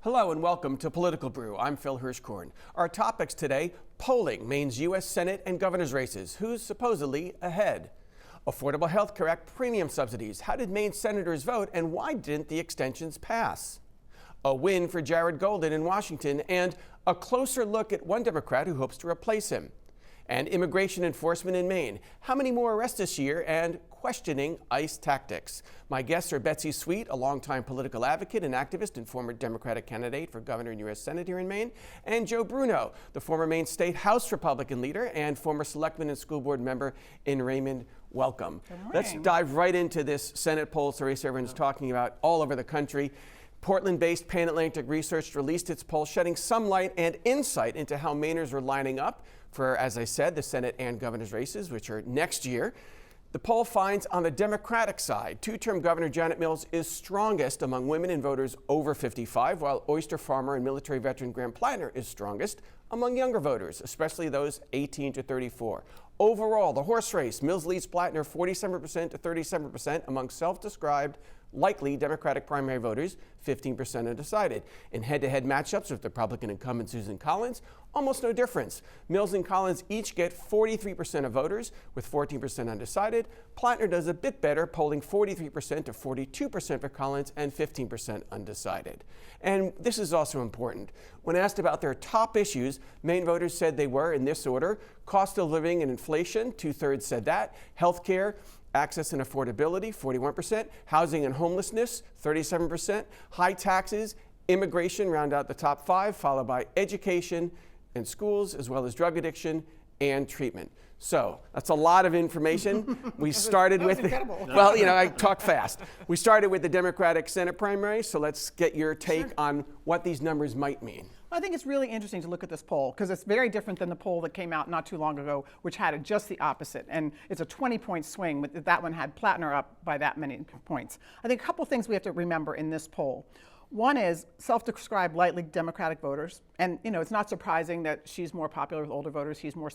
Hello and welcome to Political Brew. I'm Phil Hirschkorn. Our topics today: polling, Maine's U.S. Senate and governor's races. Who's supposedly ahead? Affordable Health Care Act premium subsidies. How did Maine senators vote and why didn't the extensions pass? A win for Jared Golden in Washington and a closer look at one Democrat who hopes to replace him. And immigration enforcement in Maine. How many more arrests this year and questioning ICE tactics? My guests are Betsy, a longtime political advocate and activist and former Democratic candidate for governor and U.S. Senate here in Maine, and Bruno, the former Maine State House Republican leader and former selectman and school board member in Raymond. Welcome. Let's dive right into this Senate poll race everyone's talking about all over the country. Portland-based Pan Atlantic Research released its poll, shedding some light and insight into how Mainers are lining up for, as I said, the Senate and governor's races, which are next year. The poll finds on the Democratic side, two-term Governor Janet Mills is strongest among women and voters over 55, while oyster farmer and military veteran Graham Plattner is strongest among younger voters, especially those 18 to 34. Overall, the horse race, Mills leads Plattner 47% to 37% among self-described likely Democratic primary voters, 15% undecided. In head-to-head matchups with Republican incumbent Susan Collins, almost no difference. Mills and Collins each get 43% of voters, with 14% undecided. Plattner does a bit better, polling 43% to 42% for Collins and 15% undecided. And this is also important. When asked about their top issues, Maine voters said they were, in this order: cost of living and inflation, 2/3 said that; health care, access and affordability, 41%, housing and homelessness, 37%, high taxes, immigration round out the top 5, followed by education and schools, as well as drug addiction and treatment. So that's a lot of information. We started with, well, you know, I talk fast. We started with the Democratic Senate primary, so let's get your take on what these numbers might mean. I think it's really interesting to look at this poll because it's very different than the poll that came out not too long ago, which had just the opposite. And it's a 20-point swing, but that one had Plattner up by that many points. I think a couple things we have to remember in this poll. One is self-described lightly Democratic voters. And, you know, it's not surprising that she's more popular with older voters. He's more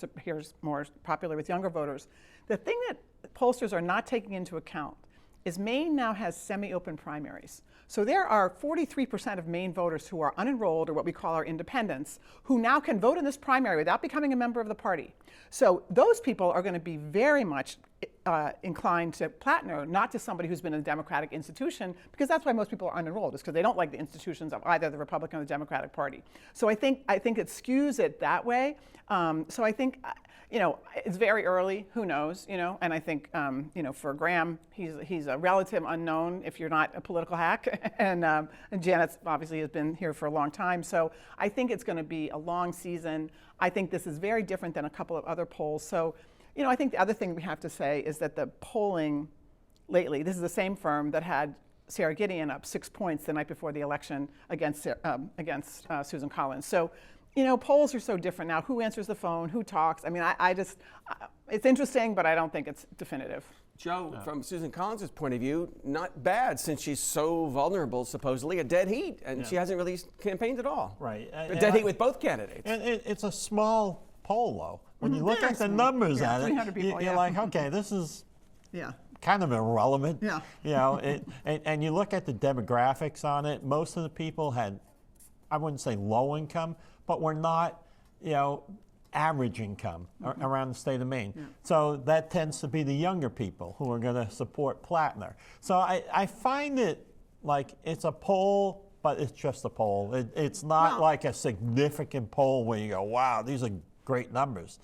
popular with younger voters. The thing that pollsters are not taking into account is Maine now has semi-open primaries. So there are 43% of Maine voters who are unenrolled, or what we call our independents, who now can vote in this primary without becoming a member of the party. So those people are going to be very much inclined to Plattner, not to somebody who's been in a Democratic institution, because that's why most people are unenrolled, is because they don't like the institutions of either the Republican or the Democratic Party. So I think it skews it that way. So I think, you know, it's very early, who knows, you know, and I think, you know, for Graham, he's a relative unknown if you're not a political hack, and Janet's obviously has been here for a long time, so I think it's going to be a long season. I think this is very different than a couple of other polls. So, you know, I think the other thing we have to say is that the polling lately, this is the same firm that had Sarah Gideon up 6 points the night before the election against Susan Collins. So, you know, polls are so different now. Who answers the phone? Who talks? I mean, it's interesting, but I don't think it's definitive. From Susan Collins' point of view, not bad since she's so vulnerable, supposedly, a dead heat, and she hasn't really campaigned at all. Right. A dead heat with both candidates. And it's a small poll, though. When you look at the numbers at it, people, you're like, okay, this is kind of irrelevant. Yeah. You know, and you look at the demographics on it, most of the people had, I wouldn't say low income, but were not, you know, average income around the state of Maine. Yeah. So that tends to be the younger people who are going to support Plattner. So I find it like it's a poll, but it's just a poll. It's not like a significant poll where you go, wow, these are great numbers.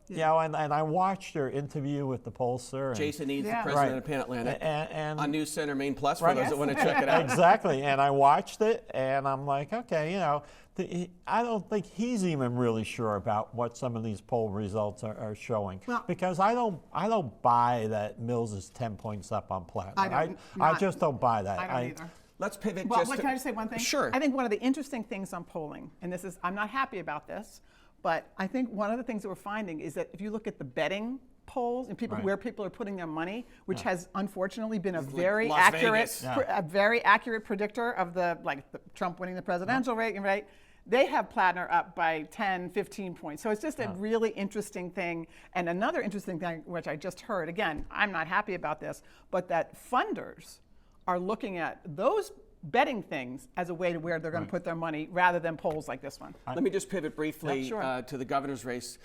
You know, and I watched her interview with the pollster. Jason Eads, the president of Pan Atlantic, and on News Center Maine Plus for those that want to check it out. Exactly, and I watched it, and I'm like, okay, you know, I don't think he's even really sure about what some of these poll results are showing, because I don't buy that Mills is 10 points up on Plattner. I just don't buy that. I don't either. Let's pivot. Well, can I just say one thing? Sure. I think one of the interesting things on polling, and this is, I'm not happy about this, but I think one of the things that we're finding is that if you look at the betting polls and where people are putting their money, which has unfortunately been a very accurate predictor of the Trump winning the presidential rate, right? They have Plattner up by 10, 15 points. So it's just a really interesting thing. And another interesting thing, which I just heard, again, I'm not happy about this, but that funders are looking at those betting things as a way to where they're going to put their money rather than polls like this one. Let me just pivot briefly Sure. to the governor's race.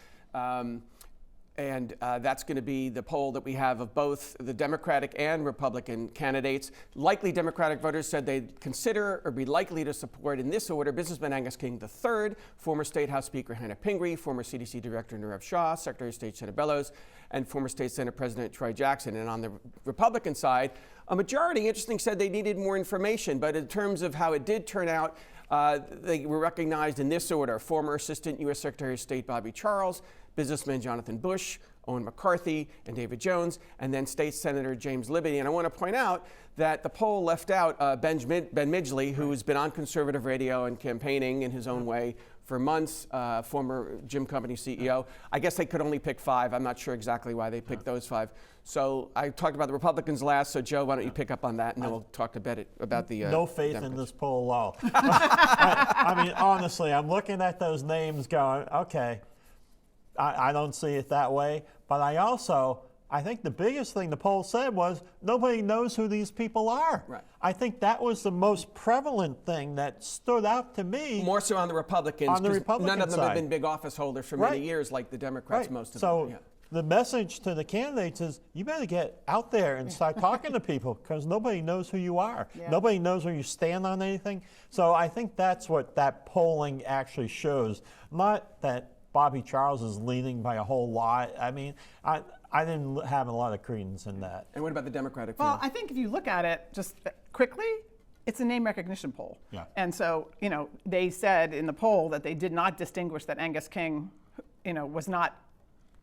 And that's going to be the poll that we have of both the Democratic and Republican candidates. Likely Democratic voters said they'd consider or be likely to support, in this order, businessman Angus King III, former State House Speaker Hannah Pingree, former CDC Director Nirav Shah, Secretary of State Senate Bellows, and former State Senate President Troy Jackson. And on the Republican side, a majority, interesting, said they needed more information. But in terms of how it did turn out, they were recognized in this order: former Assistant U.S. Secretary of State Bobby Charles, businessman Jonathan Bush, Owen McCarthy, and David Jones, and then State Senator James Libby. And I want to point out that the poll left out Ben Midgley, who has been on conservative radio and campaigning in his own way for months, former Jim Company CEO. I guess they could only pick 5. I'm not sure exactly why they picked those 5. So I talked about the Republicans last, so Joe, why don't you pick up on that, and then we'll talk about the no faith Democrats. in this poll at all. I mean, honestly, I'm looking at those names going, okay, I don't see it that way. But I think the biggest thing the poll said was nobody knows who these people are. Right. I think that was the most prevalent thing that stood out to me. More so on the Republicans, On the 'cause Republican none of them have side. been big office holders for many Right. years like the Democrats, Right. most of So them. Yeah. the message to the candidates is you better get out there and start talking to people because nobody knows who you are. Yeah. Nobody knows where you stand on anything. So I think that's what that polling actually shows. Not that Bobby Charles is leading by a whole lot. I mean, I didn't have a lot of credence in that. And what about the Democratic Well, field? I think if you look at it just quickly, it's a name recognition poll. Yeah. And so, they said in the poll that they did not distinguish that Angus King, was not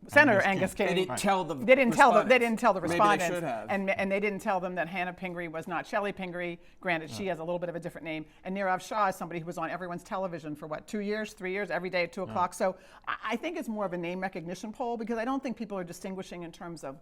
Senator Angus King. They didn't tell the They didn't tell the respondents. respondents. Maybe they should have. And they didn't tell them that Hannah Pingree was not Shelley Pingree. Granted, she has a little bit of a different name. And Nirav Shah is somebody who was on everyone's television for 2 years, 3 years, every day at 2 o'clock. So I think it's more of a name recognition poll because I don't think people are distinguishing in terms of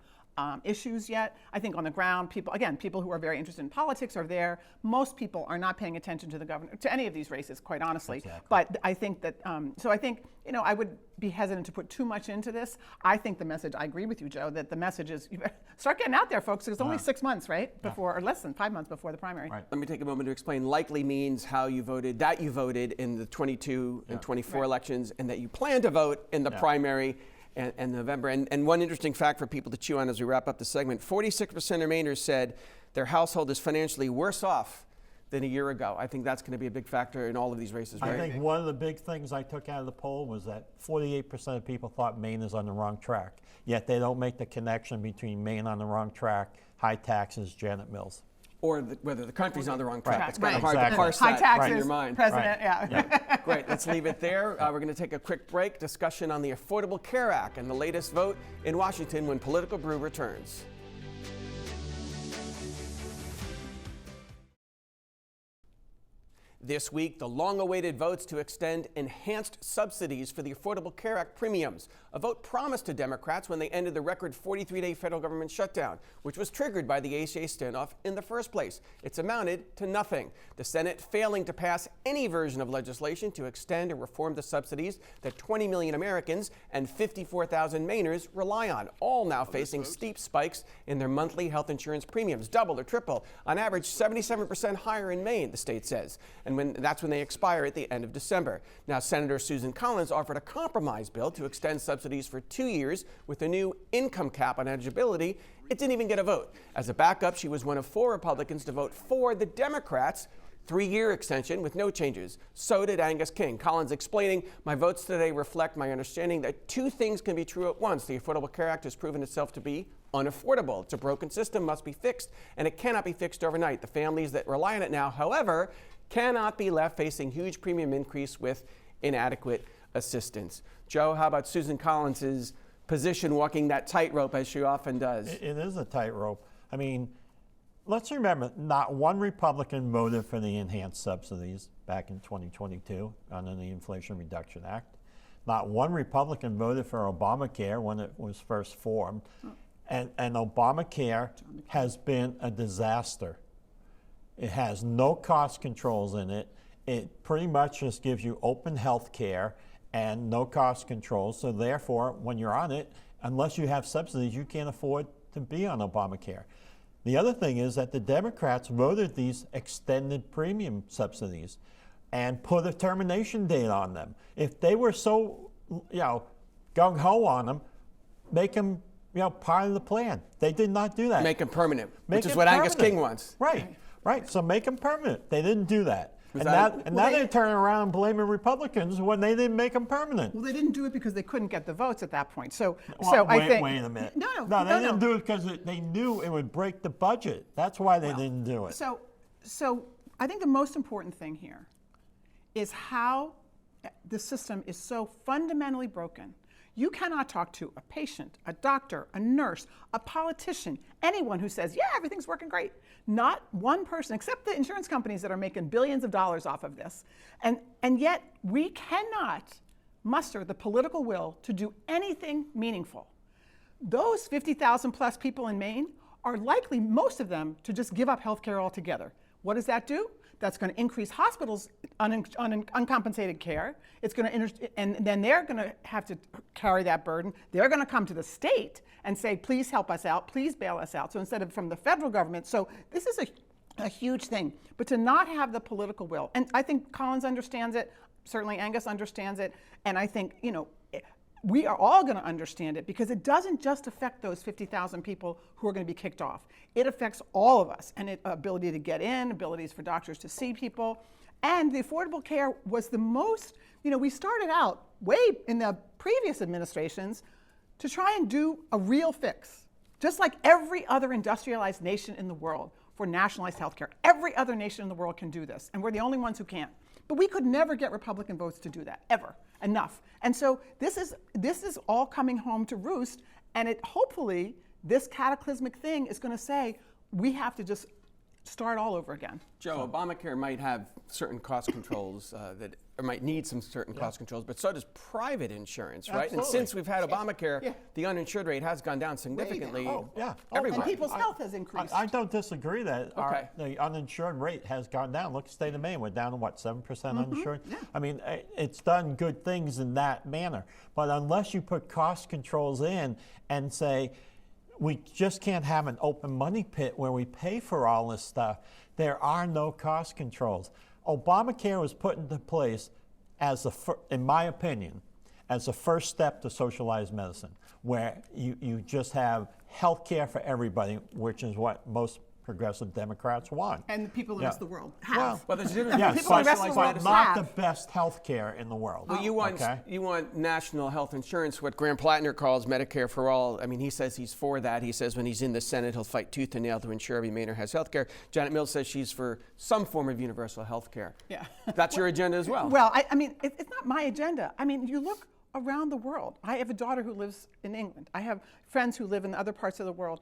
issues yet. I think on the ground, people who are very interested in politics are there. Most people are not paying attention to the governor, to any of these races, quite honestly. Exactly. But I think that, I would be hesitant to put too much into this. I think the message, I agree with you, Joe, that the message is, start getting out there, folks. It's only 6 months, right? Before, or less than 5 months before the primary. Right. Let me take a moment to explain. Likely means how you voted, that you voted in the 22 and 24 elections, and that you plan to vote in the primary and November. And one interesting fact for people to chew on as we wrap up the segment, 46% of Mainers said their household is financially worse off than a year ago. I think that's going to be a big factor in all of these races, right? I think one of the big things I took out of the poll was that 48% of people thought Maine is on the wrong track, yet they don't make the connection between Maine on the wrong track, high taxes, Janet Mills. Or whether the country's on the wrong track. It's kind of Right. hard to parse High that taxes, in your mind. president, Great, let's leave it there. We're going to take a quick break. Discussion on the Affordable Care Act and the latest vote in Washington when Political Brew returns. This week, the long-awaited votes to extend enhanced subsidies for the Affordable Care Act premiums, a vote promised to Democrats when they ended the record 43-day federal government shutdown, which was triggered by the ACA standoff in the first place. It's amounted to nothing. The Senate failing to pass any version of legislation to extend or reform the subsidies that 20 million Americans and 54,000 Mainers rely on, all now facing steep spikes in their monthly health insurance premiums, double or triple, on average 77% higher in Maine, the state says. And that's when they expire at the end of December. Now, Senator Susan Collins offered a compromise bill to extend subsidies for 2 years with a new income cap on eligibility. It didn't even get a vote. As a backup, she was one of 4 Republicans to vote for the Democrats' 3-year extension with no changes. So did Angus King. Collins explaining, my votes today reflect my understanding that 2 things can be true at once. The Affordable Care Act has proven itself to be unaffordable. It's a broken system, must be fixed, and it cannot be fixed overnight. The families that rely on it now, however, cannot be left facing huge premium increase with inadequate assistance. Joe, how about Susan Collins's position walking that tightrope as she often does? It is a tightrope. I mean, let's remember, not one Republican voted for the enhanced subsidies back in 2022 under the Inflation Reduction Act. Not one Republican voted for Obamacare when it was first formed. And Obamacare has been a disaster. It has no cost controls in it. It pretty much just gives you open health care and no cost controls. So therefore, when you're on it, unless you have subsidies, you can't afford to be on Obamacare. The other thing is that the Democrats voted these extended premium subsidies and put a termination date on them. If they were so, gung-ho on them, make them, part of the plan. They did not do that. Make them permanent, which is what Angus King wants. Right. So make them permanent. They didn't do that. Now they're turning around and blaming Republicans when they didn't make them permanent. Well, they didn't do it because they couldn't get the votes at that point. Wait a minute. No, they didn't do it because they knew it would break the budget. That's why they didn't do it. So I think the most important thing here is how the system is so fundamentally broken. You cannot talk to a patient, a doctor, a nurse, a politician, anyone who says, yeah, everything's working great. Not one person, except the insurance companies that are making billions of dollars off of this. And yet we cannot muster the political will to do anything meaningful. Those 50,000 plus people in Maine are likely, most of them, to just give up healthcare altogether. What does that do? That's going to increase hospitals' uncompensated care. It's going to, and then they're going to have to carry that burden. They're going to come to the state and say, please help us out, please bail us out. So instead of from the federal government, so this is a huge thing. But to not have the political will, and I think Collins understands it, certainly Angus understands it, and I think, we are all going to understand it because it doesn't just affect those 50,000 people who are going to be kicked off. It affects all of us, and ability to get in, abilities for doctors to see people. And the Affordable Care was the most, we started out way in the previous administrations to try and do a real fix, just like every other industrialized nation in the world for nationalized health care. Every other nation in the world can do this, and we're the only ones who can't. But we could never get Republican votes to do that, ever, enough. And so this is all coming home to roost, and hopefully this cataclysmic thing is going to say we have to just start all over again. Joe, Obamacare might have certain cost controls or might need some certain cost controls, but so does private insurance, right? Absolutely. And since we've had Obamacare, the uninsured rate has gone down significantly. And people's health has increased. I don't disagree that the uninsured rate has gone down. Look at the state of Maine. We're down to 7% uninsured? Yeah. I mean, it's done good things in that manner. But unless you put cost controls in and say, we just can't have an open money pit where we pay for all this stuff, there are no cost controls. Obamacare was put into place as in my opinion, as a first step to socialized medicine, where you just have health care for everybody, which is what most progressive Democrats want. And the people in the rest of the world have. Well, there's a difference. People in the rest of the world but not have. the best health care in the world. Well, you want national health insurance, what Graham Plattner calls Medicare for all. I mean, he says he's for that. He says when he's in the Senate, he'll fight tooth and nail to ensure every Mainer has health care. Janet Mills says she's for some form of universal health care. Yeah. That's your agenda as well. Well, I mean, it's not my agenda. I mean, you look around the world. I have a daughter who lives in England. I have friends who live in other parts of the world.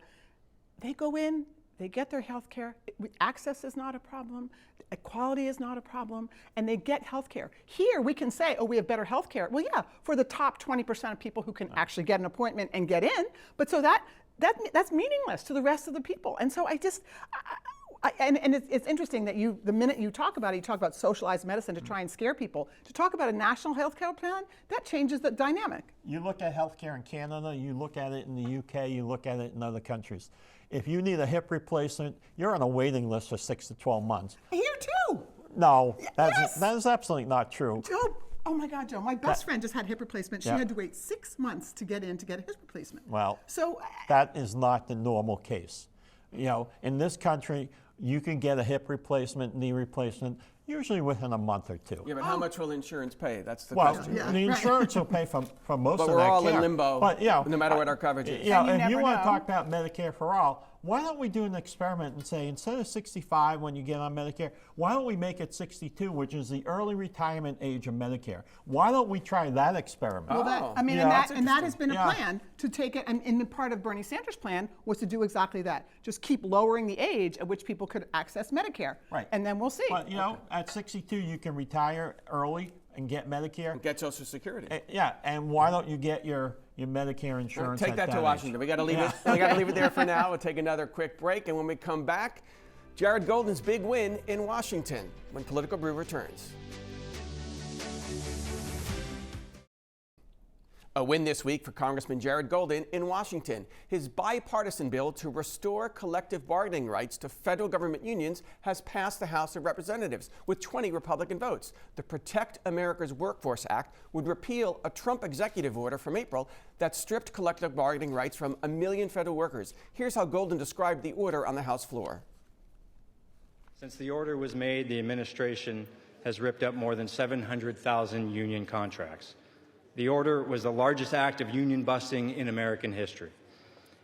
They go in, they get their health care. Access is not a problem. Equality is not a problem. And they get health care. Here we can say, oh, we have better health care. Well, yeah, for the top 20% of people who can actually get an appointment and get in. But so that's meaningless to the rest of the people. And so it's interesting that the minute you talk about socialized medicine to try and scare people. To talk about a national health care plan, that changes the dynamic. You look at healthcare in Canada, you look at it in the UK, you look at it in other countries. If you need a hip replacement, you're on a waiting list for 6 to 12 months. Here too. No, that Yes. is absolutely not true. Joe, oh my God, Joe, my best friend just had hip replacement. She had to wait 6 months to get a hip replacement. Well, so that is not the normal case. In this country, you can get a hip replacement, knee replacement, usually within a month or two. Yeah, but how much will insurance pay? That's the Well, question. the insurance will pay for most But of that we're all care. in limbo, But, no matter what our coverage is. And you if you never want know. to talk about Medicare for all, why don't we do an experiment and say instead of 65 when you get on Medicare, why don't we make it 62, which is the early retirement age of Medicare? Why don't we try that experiment? Well, and that has been a plan to take it, and part of Bernie Sanders' plan was to do exactly that. Just keep lowering the age at which people could access Medicare. Right. And then we'll see. But, at 62, you can retire early and get Medicare. Get Social Security. And why don't you get your Medicare insurance Take at that to age? Washington. We got to leave it. We got to leave it there for now. We'll take another quick break, and when we come back, Jared Golden's big win in Washington when Political Brew returns. A win this week for Congressman Jared Golden in Washington. His bipartisan bill to restore collective bargaining rights to federal government unions has passed the House of Representatives with 20 Republican votes. The Protect America's Workforce Act would repeal a Trump executive order from April that stripped collective bargaining rights from 1 million federal workers. Here's how Golden described the order on the House floor. Since the order was made, the administration has ripped up more than 700,000 union contracts. The order was the largest act of union busting in American history,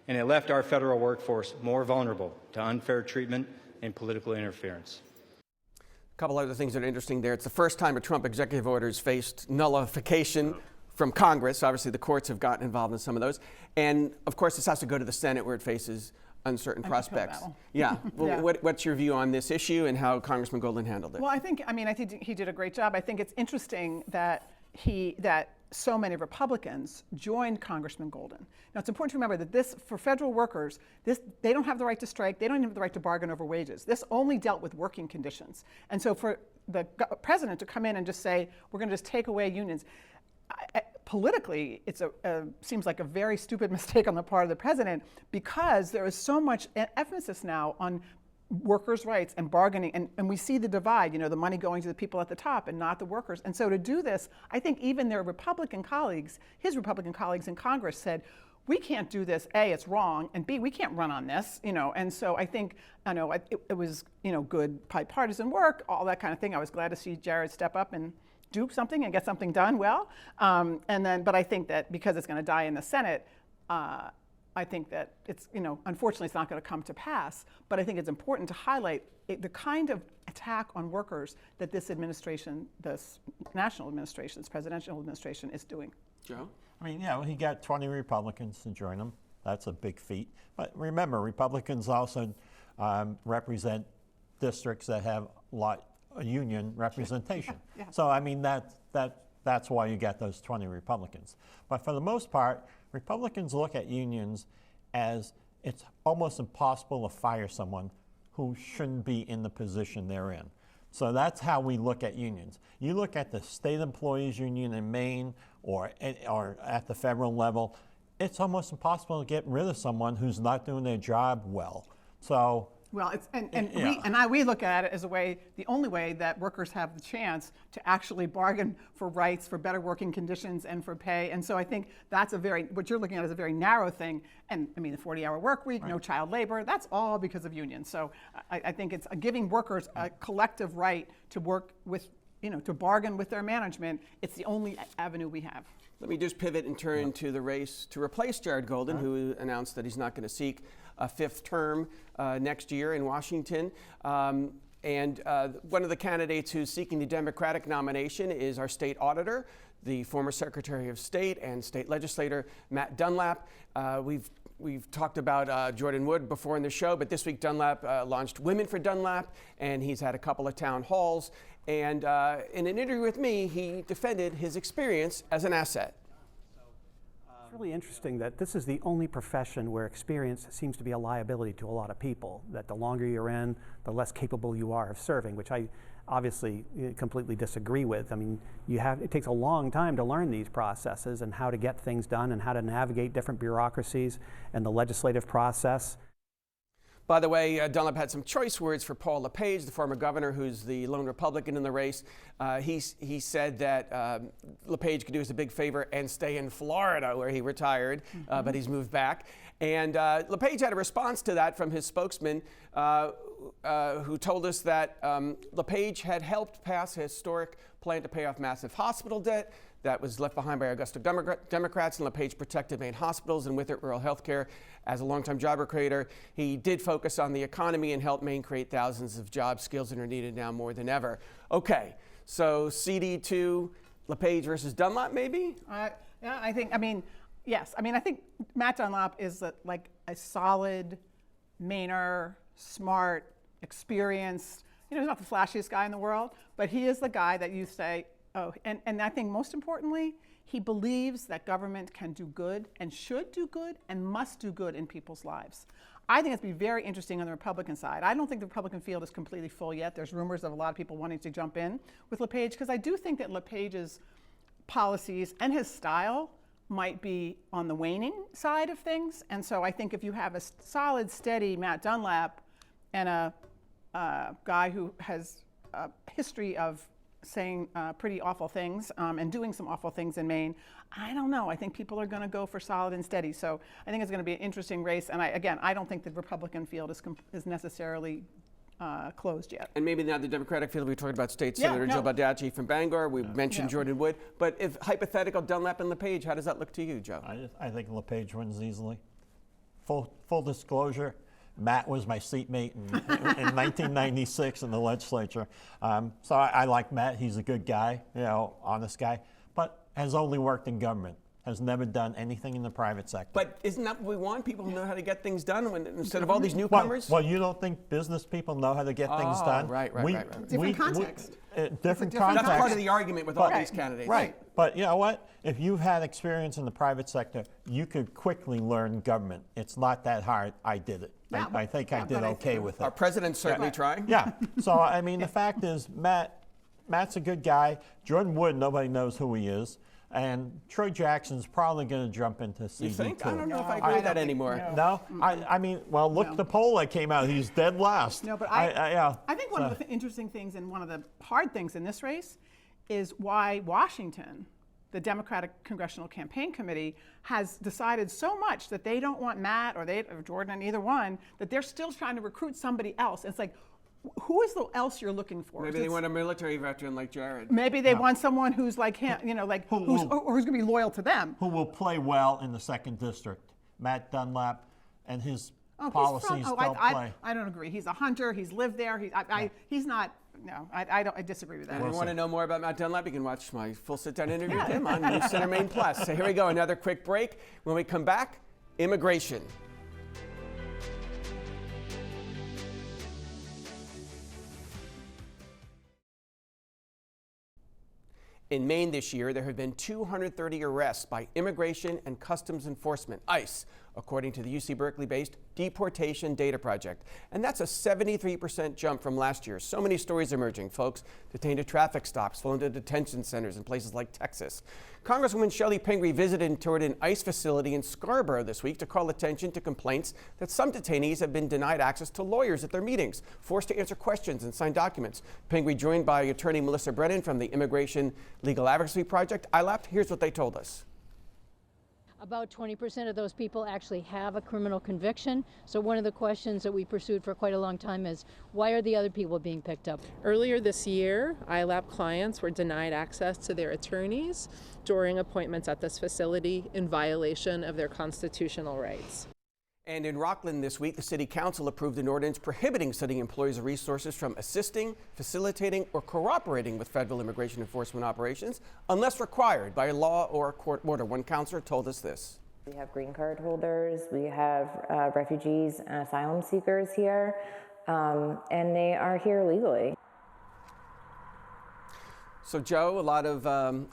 and it left our federal workforce more vulnerable to unfair treatment and political interference. A couple other things that are interesting there. It's the first time a Trump executive order has faced nullification from Congress. Obviously, the courts have gotten involved in some of those. And, of course, this has to go to the Senate where it faces uncertain prospects. Yeah. Well, Yeah. What's your view on this issue and how Congressman Golden handled it? Well, I think he did a great job. I think it's interesting that so many Republicans joined Congressman Golden. Now, it's important to remember that this, for federal workers, they don't have the right to strike. They don't even have the right to bargain over wages. This only dealt with working conditions. And so for the president to come in and just say, we're going to just take away unions, politically, it seems like a very stupid mistake on the part of the president, because there is so much emphasis now on workers' rights and bargaining, and we see the divide, the money going to the people at the top and not the workers. And so to do this, I think even their Republican colleagues, his Republican colleagues in Congress said, we can't do this, A, it's wrong, and B, we can't run on this, and so I think, it was, good bipartisan work, all that kind of thing. I was glad to see Jared step up and do something and get something done well. But I think that because it's going to die in the Senate, I think that it's, unfortunately, it's not going to come to pass. But I think it's important to highlight the kind of attack on workers that this administration, this national administration, this presidential administration is doing. Joe? I mean, he got 20 Republicans to join him. That's a big feat. But remember, Republicans also represent districts that have a union representation. Yeah. So, I mean, that's why you get those 20 Republicans. But for the most part, Republicans look at unions as it's almost impossible to fire someone who shouldn't be in the position they're in. So that's how we look at unions. You look at the state employees union in Maine or at the federal level, it's almost impossible to get rid of someone who's not doing their job well. So. Well, we look at it as the only way that workers have the chance to actually bargain for rights, for better working conditions, and for pay. And so I think that's what you're looking at is a very narrow thing. And I mean, the 40-hour work week, right. No child labor, that's all because of unions. So I think it's giving workers a collective right to work with, to bargain with their management. It's the only avenue we have. Let me just pivot and turn to the race to replace Jared Golden, who announced that he's not going to seek a fifth term next year in Washington. One of the candidates who's seeking the Democratic nomination is our state auditor, the former Secretary of State and state legislator Matt Dunlap. We've talked about Jordan Wood before in the show, but this week Dunlap launched Women for Dunlap, and he's had a couple of town halls. And in an interview with me, he defended his experience as an asset. It's really interesting that this is the only profession where experience seems to be a liability to a lot of people, that the longer you're in, the less capable you are of serving, which I obviously completely disagree with. I mean, it takes a long time to learn these processes and how to get things done and how to navigate different bureaucracies and the legislative process. By the way, Dunlap had some choice words for Paul LePage, the former governor who's the lone Republican in the race. He said that LePage could do us a big favor and stay in Florida where he retired, but he's moved back. And LePage had a response to that from his spokesman who told us that LePage had helped pass a historic plan to pay off massive hospital debt that was left behind by Augusta Democrats, and LePage protected Maine hospitals and with it rural health care. As a longtime job creator, he did focus on the economy and helped Maine create thousands of job skills that are needed now more than ever. Okay, so CD2, LePage versus Dunlap, maybe? Yeah, yes. I think Matt Dunlap is a solid Mainer, smart, experienced. He's not the flashiest guy in the world, but he is the guy that you say, oh, and I think most importantly, he believes that government can do good and should do good and must do good in people's lives. I think it's be very interesting on the Republican side. I don't think the Republican field is completely full yet. There's rumors of a lot of people wanting to jump in with LePage, because I do think that LePage's policies and his style might be on the waning side of things. And so I think if you have a solid, steady Matt Dunlap and a guy who has a history of saying pretty awful things and doing some awful things in Maine, I don't know. I think people are going to go for solid and steady. So I think it's going to be an interesting race. And I don't think the Republican field is necessarily closed yet. And maybe now the Democratic field, we talked about State Senator Joe Baldacci from Bangor. We mentioned Jordan Wood. But if hypothetical Dunlap and LePage, how does that look to you, Joe? I think LePage wins easily. Full disclosure, Matt was my seatmate in 1996 in the legislature. So I like Matt. He's a good guy, honest guy, but has only worked in government. Has never done anything in the private sector. But isn't that what we want? People who know how to get things done instead of all these newcomers? Well, you don't think business people know how to get things done? Right. Different context. Different context. That's part of the argument with all these candidates. Right. But you know what? If you've had experience in the private sector, you could quickly learn government. It's not that hard. I did it. I think I did okay with it. Our president's certainly trying. Yeah. So, I mean, the fact is, Matt's a good guy. Jordan Wood, nobody knows who he is. And Troy Jackson's probably going to jump into CD2. You think? I don't know if I agree with that anymore. No? I mean, well, look at the poll that came out. He's dead last. No, but I think one of the interesting things and one of the hard things in this race is why Washington, the Democratic Congressional Campaign Committee, has decided so much that they don't want Matt or Jordan, either one, that they're still trying to recruit somebody else. It's like, who is the else you're looking for? Maybe they want a military veteran like Jared. Maybe they want someone who's like him, who's going to be loyal to them. Who will play well in the 2nd District. Matt Dunlap and his policies don't play. I don't agree. He's a hunter. He's lived there. He's not. No, I disagree with that. If you want to know more about Matt Dunlap, you can watch my full sit-down interview with him on News Center Maine Plus. So here we go, another quick break. When we come back, immigration. In Maine this year, there have been 230 arrests by Immigration and Customs Enforcement, ICE, according to the UC Berkeley-based Deportation Data Project. And that's a 73% jump from last year. So many stories emerging. Folks detained at traffic stops, flown to detention centers in places like Texas. Congresswoman Shelley Pingree visited and toured an ICE facility in Scarborough this week to call attention to complaints that some detainees have been denied access to lawyers at their meetings, forced to answer questions and sign documents. Pingree, joined by attorney Melissa Brennan from the Immigration Legal Advocacy Project, ILAP. Here's what they told us. About 20% of those people actually have a criminal conviction. So one of the questions that we pursued for quite a long time is, why are the other people being picked up? Earlier this year, ILAP clients were denied access to their attorneys during appointments at this facility in violation of their constitutional rights. And in Rockland this week, the City Council approved an ordinance prohibiting city employees of resources from assisting, facilitating, or cooperating with federal immigration enforcement operations unless required by a law or a court order. One councilor told us this. We have green card holders, we have refugees and asylum seekers here, and they are here legally. So, Joe, a lot of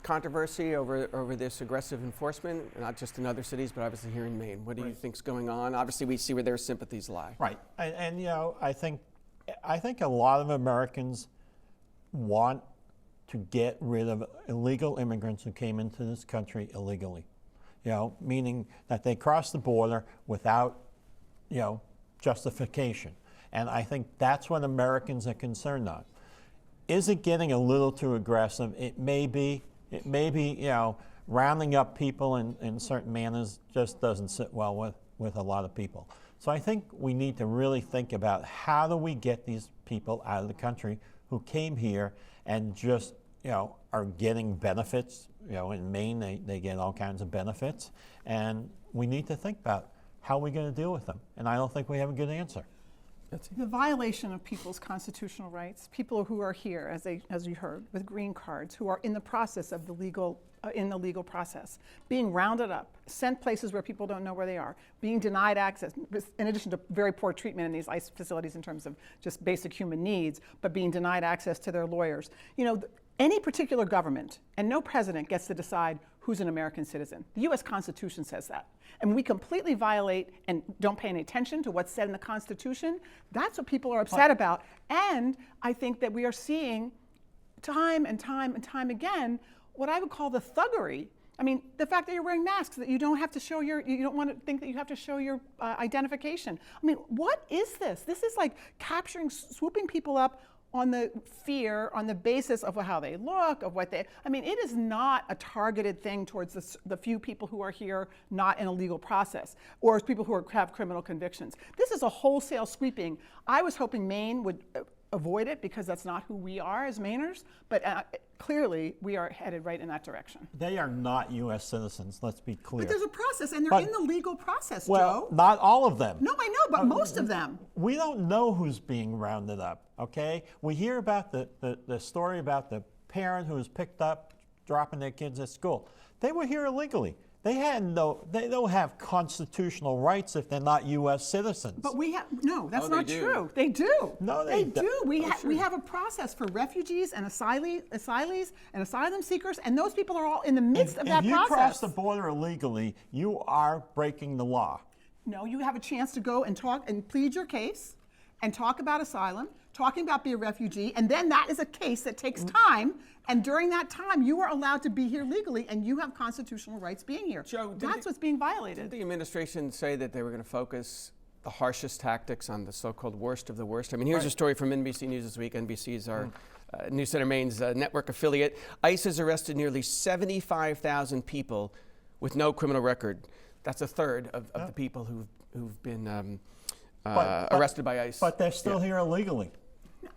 controversy over this aggressive enforcement, not just in other cities, but obviously here in Maine. What do you think's going on? Obviously, we see where their sympathies lie. Right, and I think a lot of Americans want to get rid of illegal immigrants who came into this country illegally. Meaning that they crossed the border without, justification. And I think that's what Americans are concerned on. Is it getting a little too aggressive? It may be, rounding up people in certain manners just doesn't sit well with a lot of people. So I think we need to really think about how do we get these people out of the country who came here and just, are getting benefits. In Maine, they get all kinds of benefits. And we need to think about how we're going to deal with them. And I don't think we have a good answer. The violation of people's constitutional rights, people who are here, as you heard, with green cards, who are in the process of the legal process, being rounded up, sent places where people don't know where they are, being denied access, in addition to very poor treatment in these ICE facilities in terms of just basic human needs, but being denied access to their lawyers. Any particular government and no president gets to decide who's an American citizen. The U.S. Constitution says that. And we completely violate and don't pay any attention to what's said in the Constitution. That's what people are upset about. And I think that we are seeing time and time and time again what I would call the thuggery I mean, the fact that you're wearing masks, that you don't have to show you don't want to think that you have to show your identification. I mean, what is this? This is like swooping people up on the fear, on the basis of how they look, of what they, I mean, it is not a targeted thing towards the few people who are here not in a legal process, or people who have criminal convictions. This is a wholesale sweeping. I was hoping Maine would avoid it because that's not who we are as Mainers, but clearly we are headed right in that direction. They are not U.S. citizens, let's be clear. But there's a process, and they're in the legal process, well, Joe. Not all of them. No, I know, but most of them. We don't know who's being rounded up, okay? We hear about the story about the parent who was picked up dropping their kids at school. They were here illegally. They don't have constitutional rights if they're not U.S. citizens. But we have, no, that's not do. true. They do. No, they do. do. We have a process for refugees and asylees and asylum seekers, and those people are all in the midst of that process. If you cross the border illegally, you are breaking the law. No, you have a chance to go and talk and plead your case and talk about asylum, talking about being a refugee, and then that is a case that takes time, and during that time you are allowed to be here legally and you have constitutional rights being here. Joe, that's what's being violated. Did the administration say that they were going to focus the harshest tactics on the so-called worst of the worst? I mean, here's a story from NBC News this week. NBC is our News Center Maine's network affiliate. ICE has arrested nearly 75,000 people with no criminal record. That's a third of the people who've been arrested by ICE. But they're still here illegally.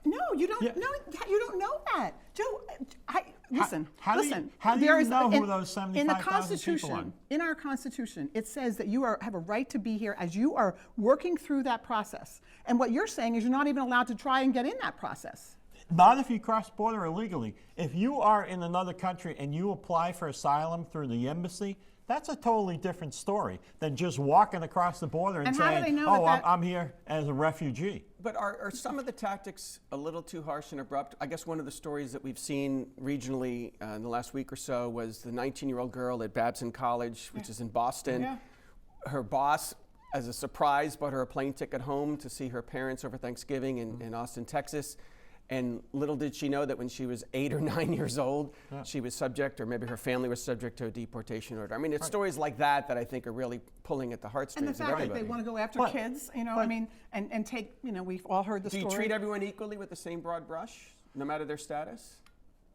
No, you don't. No, you don't know that, Joe. Listen. How do you know who those 75,000 in the people Constitution, are? in our Constitution, it says that you have a right to be here as you are working through that process. And what you're saying is you're not even allowed to try and get in that process. Not if you cross border illegally. If you are in another country and you apply for asylum through the embassy, that's a totally different story than just walking across the border and how do they saying, know I'm here as a refugee. But are some of the tactics a little too harsh and abrupt? I guess one of the stories that we've seen regionally in the last week or so was the 19-year-old girl at Babson College, which is in Boston. Yeah. Her boss, as a surprise, bought her a plane ticket home to see her parents over Thanksgiving in Austin, Texas. And little did she know that when she was 8 or 9 years old, she was subject, or maybe her family was subject to a deportation order. I mean, it's stories like that that I think are really pulling at the heartstrings And the of fact everybody. that they want to go after kids, I mean, and take, we've all heard the Do story. you treat everyone equally with the same broad brush, no matter their status?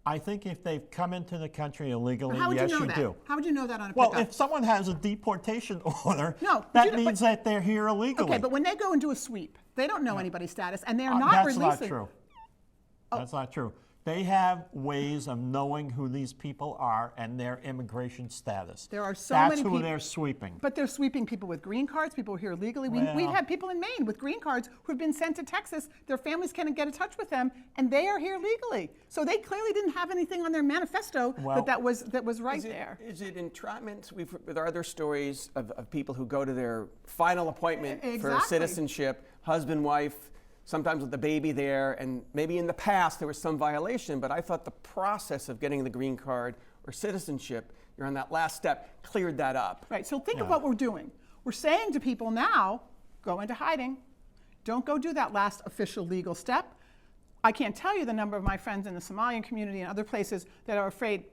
I think if they've come into the country illegally, How would yes, you know you that? do. How would you know that on a Well, pickup? if someone has a deportation order, No, that means that they're here illegally. Okay, but when they go and do a sweep, they don't know anybody's status, and they are not that's releasing. not true. That's not true. They have ways of knowing who these people are and their immigration status. There are so That's many who people. they're sweeping. But they're sweeping people with green cards, people here legally. Well. We've had people in Maine with green cards who have been sent to Texas. Their families can't get in touch with them, and they are here legally. So they clearly didn't have anything on their manifesto that was right there. Is it entrapment? There are other stories of people who go to their final appointment for Exactly. citizenship, husband, wife, sometimes with the baby there, and maybe in the past there was some violation, but I thought the process of getting the green card or citizenship, you're on that last step, cleared that up. Right, so think of what we're doing. We're saying to people now, go into hiding. Don't go do that last official legal step. I can't tell you the number of my friends in the Somalian community and other places that are afraid,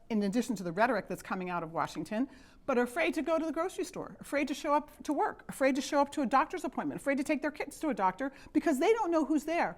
in addition to the rhetoric that's coming out of Washington, but are afraid to go to the grocery store, afraid to show up to work, afraid to show up to a doctor's appointment, afraid to take their kids to a doctor because they don't know who's there.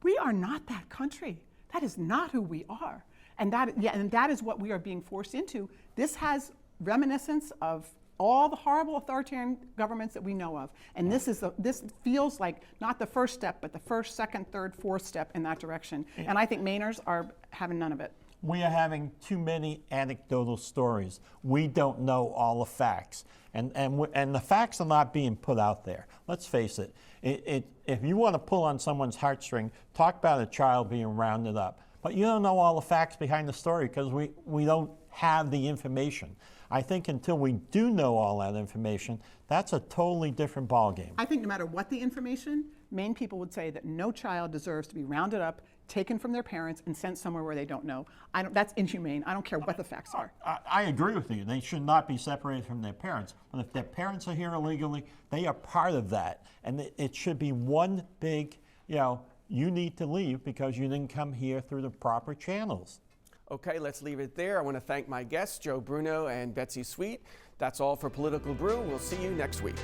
We are not that country. That is not who we are. And that is what we are being forced into. This has reminiscence of all the horrible authoritarian governments that we know of. And this feels like not the first step, but the first, second, third, fourth step in that direction. And I think Mainers are having none of it. We are having too many anecdotal stories. We don't know all the facts. And the facts are not being put out there. Let's face it. If you want to pull on someone's heartstring, talk about a child being rounded up. But you don't know all the facts behind the story because we don't have the information. I think until we do know all that information, that's a totally different ballgame. I think no matter what the information, Maine people would say that no child deserves to be rounded up, taken from their parents, and sent somewhere where they don't know. That's inhumane. I don't care what the facts are. I agree with you. They should not be separated from their parents. But if their parents are here illegally, they are part of that. And it should be one big, you need to leave because you didn't come here through the proper channels. Okay, let's leave it there. I want to thank my guests, Joe Bruno and Betsy Sweet. That's all for Political Brew. We'll see you next week.